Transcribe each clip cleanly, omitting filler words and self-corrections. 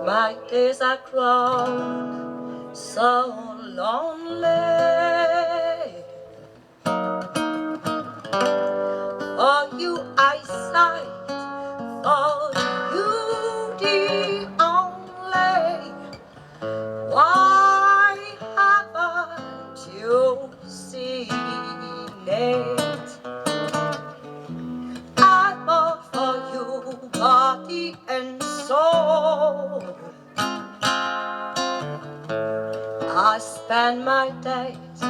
My days are grown so lonely. For you I sighed, for you the only. Why haven't you seen it? I bought for you body and soul. I spend my days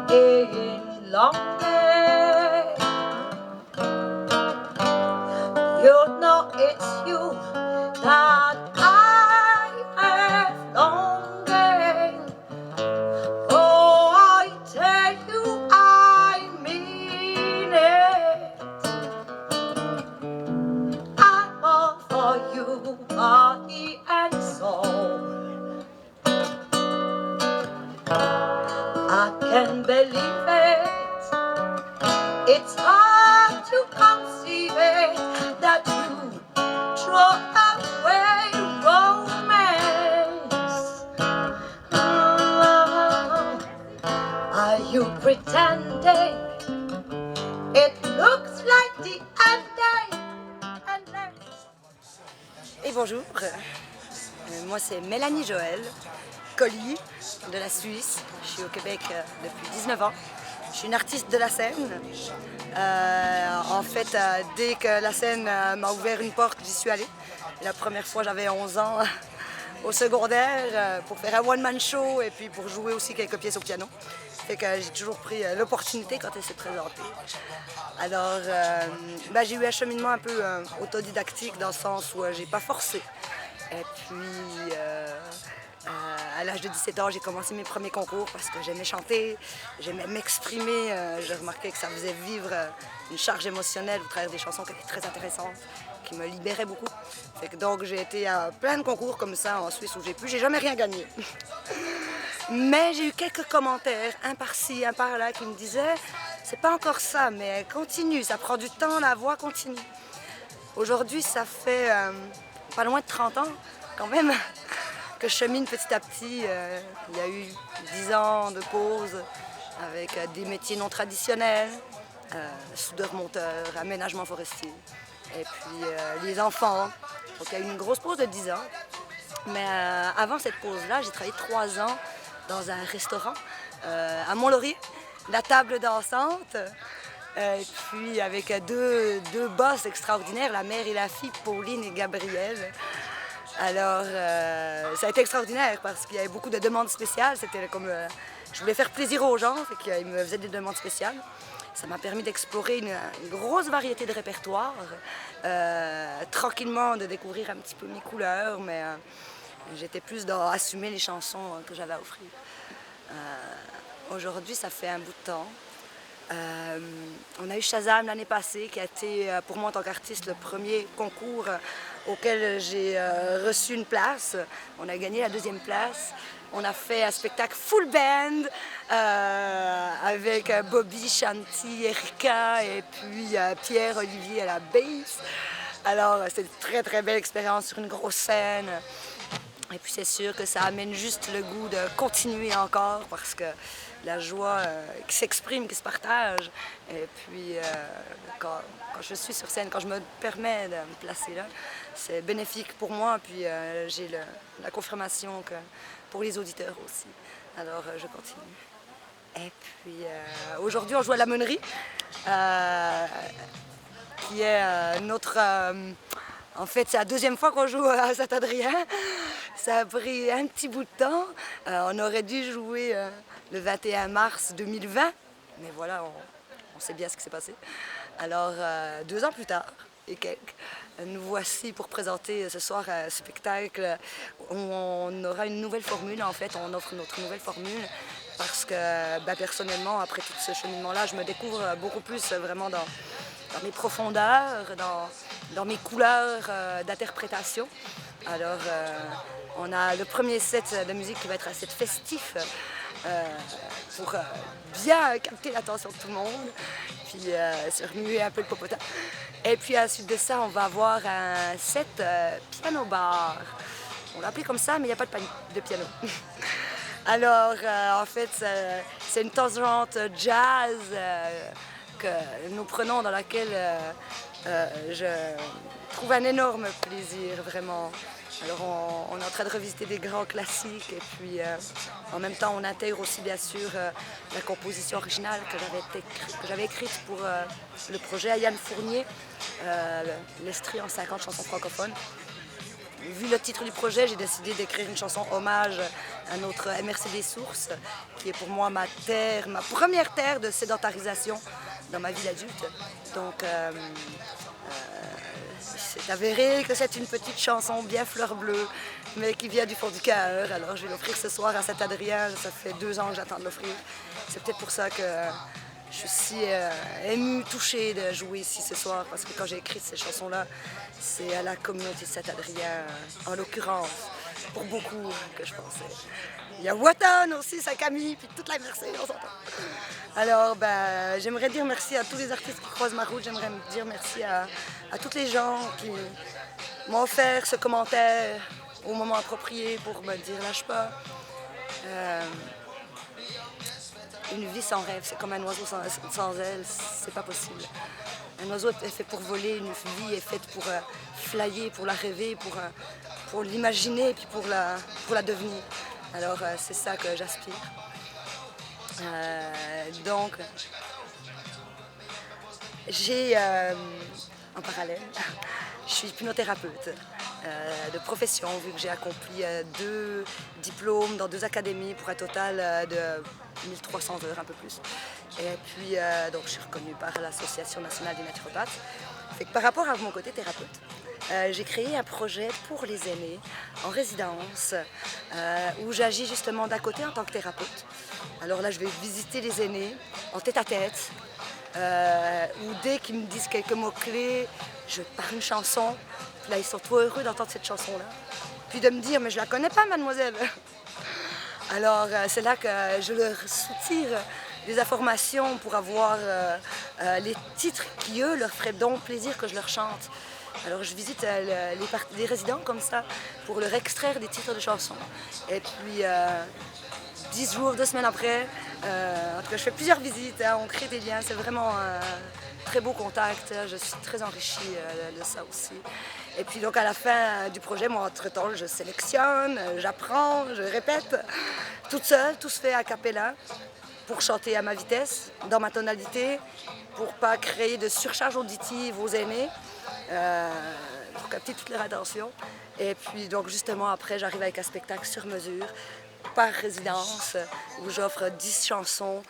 in longing. You know it's you that I have longing. Oh, I tell you I mean it. I'm all for you, body and soul. I can't believe it. It's hard to conceive it that you throw away romance. Are you pretending? It looks like the ending. Et bonjour, moi c'est Mélanie Joël, Collier de la Suisse. Je suis au Québec depuis 19 ans. Je suis une artiste de la scène. En fait, dès que la scène m'a ouvert une porte, j'y suis allée. La première fois, j'avais 11 ans au secondaire pour faire un one-man show et puis pour jouer aussi quelques pièces au piano. Fait que j'ai toujours pris l'opportunité quand elle s'est présentée. Alors, j'ai eu un cheminement un peu autodidactique dans le sens où j'ai pas forcé. Et puis, à l'âge de 17 ans, j'ai commencé mes premiers concours parce que j'aimais chanter, j'aimais m'exprimer. J'ai remarqué que ça faisait vivre une charge émotionnelle au travers des chansons qui étaient très intéressantes, qui me libéraient beaucoup. Fait que donc j'ai été à plein de concours comme ça en Suisse où j'ai jamais rien gagné. Mais j'ai eu quelques commentaires, un par-ci, un par-là, qui me disaient « c'est pas encore ça, mais continue, ça prend du temps, la voix continue ». Aujourd'hui, ça fait pas loin de 30 ans, quand même, que je chemine petit à petit. Il y a eu 10 ans de pause avec des métiers non traditionnels, soudeur-monteur, aménagement forestier, et puis les enfants. Donc il y a eu une grosse pause de 10 ans. Mais avant cette pause-là, j'ai travaillé 3 ans dans un restaurant à Mont-Laurier, la table dansante. Et puis avec deux boss extraordinaires, la mère et la fille, Pauline et Gabrielle. Alors ça a été extraordinaire parce qu'il y avait beaucoup de demandes spéciales. C'était comme je voulais faire plaisir aux gens, fait qu'ils me faisaient des demandes spéciales. Ça m'a permis d'explorer une grosse variété de répertoires, tranquillement de découvrir un petit peu mes couleurs, mais j'étais plus dans assumer les chansons que j'avais à offrir. Aujourd'hui, ça fait un bout de temps. On a eu Shazam l'année passée, qui a été pour moi en tant qu'artiste le premier concours auquel j'ai reçu une place. On a gagné la 2e place. On a fait un spectacle full band avec Bobby, Shanti, Erika et puis Pierre-Olivier à la bass. Alors c'était une très très belle expérience sur une grosse scène. Et puis c'est sûr que ça amène juste le goût de continuer encore parce que la joie qui s'exprime, qui se partage. Et puis quand je suis sur scène, quand je me permets de me placer là, c'est bénéfique pour moi. Puis j'ai la confirmation que pour les auditeurs aussi. Alors je continue. Et puis aujourd'hui on joue à la Meunerie, qui est notre... En fait, c'est la 2e fois qu'on joue à Saint-Adrien. Ça a pris un petit bout de temps. On aurait dû jouer le 21 mars 2020. Mais voilà, on sait bien ce qui s'est passé. Alors, 2 ans plus tard, et quelques, nous voici pour présenter ce soir un spectacle où on aura une nouvelle formule. En fait, on offre notre nouvelle formule parce que, personnellement, après tout ce cheminement-là, je me découvre beaucoup plus vraiment dans mes profondeurs, dans mes couleurs pour bien capter l'attention de tout le monde, puis se remuer un peu le popotin. Et puis à la suite de ça, on va avoir un set piano-bar. On l'a appelé comme ça, mais il n'y a pas de piano. Alors, en fait, c'est une tangente jazz que nous prenons, dans laquelle je trouve un énorme plaisir, vraiment. Alors, on est en train de revisiter des grands classiques et puis en même temps, on intègre aussi, bien sûr, la composition originale que j'avais écrite pour le projet à Yann Fournier, l'Estrie en 50 chansons francophones. Vu le titre du projet, j'ai décidé d'écrire une chanson hommage à notre MRC des Sources, qui est pour moi ma première terre de sédentarisation dans ma vie d'adulte. Donc, c'est avéré que c'est une petite chanson bien fleur bleue, mais qui vient du fond du cœur. Alors, je vais l'offrir ce soir à Saint-Adrien. Ça fait 2 ans que j'attends de l'offrir. C'est peut-être pour ça que je suis si émue, touchée de jouer ici ce soir, parce que quand j'ai écrit ces chansons-là, c'est à la communauté de Saint-Adrien, en l'occurrence, pour beaucoup que je pensais. Il y a Wotton aussi, Saint-Camille, puis toute la MRC, on s'entend. Alors, j'aimerais dire merci à tous les artistes qui croisent ma route, j'aimerais dire merci à tous les gens qui m'ont offert ce commentaire au moment approprié pour me dire lâche pas. Une vie sans rêve, c'est comme un oiseau sans ailes, c'est pas possible. Un oiseau est fait pour voler, une vie est faite pour flyer, pour la rêver, pour l'imaginer et puis pour la devenir. Alors c'est ça que j'aspire. Donc, j'ai en parallèle, je suis hypnothérapeute de profession, vu que j'ai accompli 2 diplômes dans 2 académies pour un total de 1300 heures, un peu plus. Et puis, donc, je suis reconnue par l'Association nationale des naturopathes. Fait que par rapport à mon côté thérapeute, j'ai créé un projet pour les aînés en résidence où j'agis justement d'un côté en tant que thérapeute. Alors là, je vais visiter les aînés en tête-à-tête, où dès qu'ils me disent quelques mots-clés, je pars une chanson. Puis là, ils sont trop heureux d'entendre cette chanson-là. Puis de me dire, mais je la connais pas, mademoiselle. Alors, c'est là que je leur soutire des informations pour avoir les titres qui, eux, leur feraient donc plaisir que je leur chante. Alors, je visite les résidents comme ça pour leur extraire des titres de chansons. Et puis, 10 jours, 2 semaines après, en tout cas, je fais plusieurs visites, hein, on crée des liens, c'est vraiment un très beau contact. Je suis très enrichie de ça aussi. Et puis donc à la fin du projet, moi entre-temps, je sélectionne, j'apprends, je répète, toute seule, tout se fait a cappella, pour chanter à ma vitesse, dans ma tonalité, pour pas créer de surcharge auditive aux aînés, pour capter toute leur attention. Et puis donc justement après, j'arrive avec un spectacle sur mesure, par résidence, où j'offre 10 chansons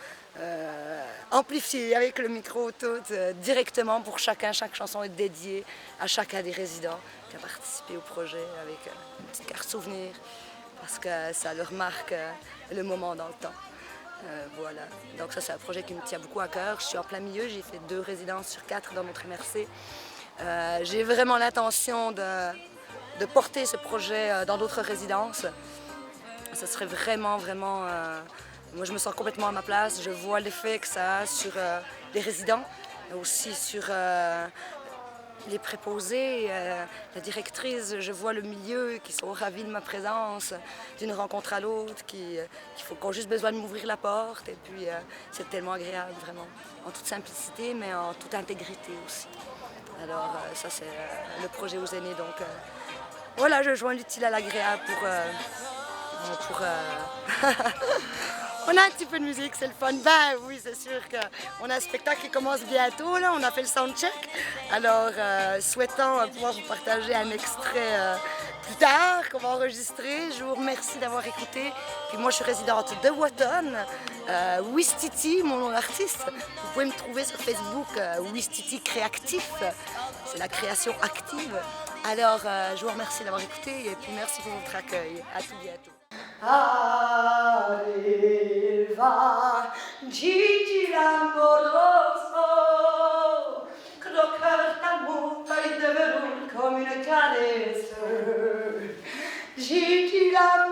amplifiées avec le micro tout, directement pour chacun. Chaque chanson est dédiée à chacun des résidents qui a participé au projet avec une petite carte souvenir, parce que ça leur marque le moment dans le temps. Voilà, donc ça c'est un projet qui me tient beaucoup à cœur. Je suis en plein milieu, j'ai fait 2 résidences sur 4 dans notre MRC. J'ai vraiment l'intention de porter ce projet dans d'autres résidences. Ça serait vraiment, moi je me sens complètement à ma place, je vois l'effet que ça a sur les résidents, mais aussi sur les préposés, la directrice, je vois le milieu qui sont ravis de ma présence, d'une rencontre à l'autre, qui ont juste besoin de m'ouvrir la porte, et puis c'est tellement agréable vraiment, en toute simplicité mais en toute intégrité aussi. Alors ça c'est le projet aux aînés, donc voilà, je joins l'utile à l'agréable pour on a un petit peu de musique, c'est le fun. Ben oui, c'est sûr qu'on a un spectacle qui commence bientôt, là. On a fait le soundcheck. Alors, souhaitant pouvoir vous partager un extrait plus tard, qu'on va enregistrer. Je vous remercie d'avoir écouté. Puis moi, je suis résidente de Wotton, Wistiti, mon nom d'artiste. Vous pouvez me trouver sur Facebook, Wistiti Créactif. C'est la création active. Alors, je vous remercie d'avoir écouté et puis merci pour votre accueil. À tout bientôt. Arriva Gigi l'amoroso, croqueur d'amour, feuille de velours comme une caresse. Gigi l'amoroso.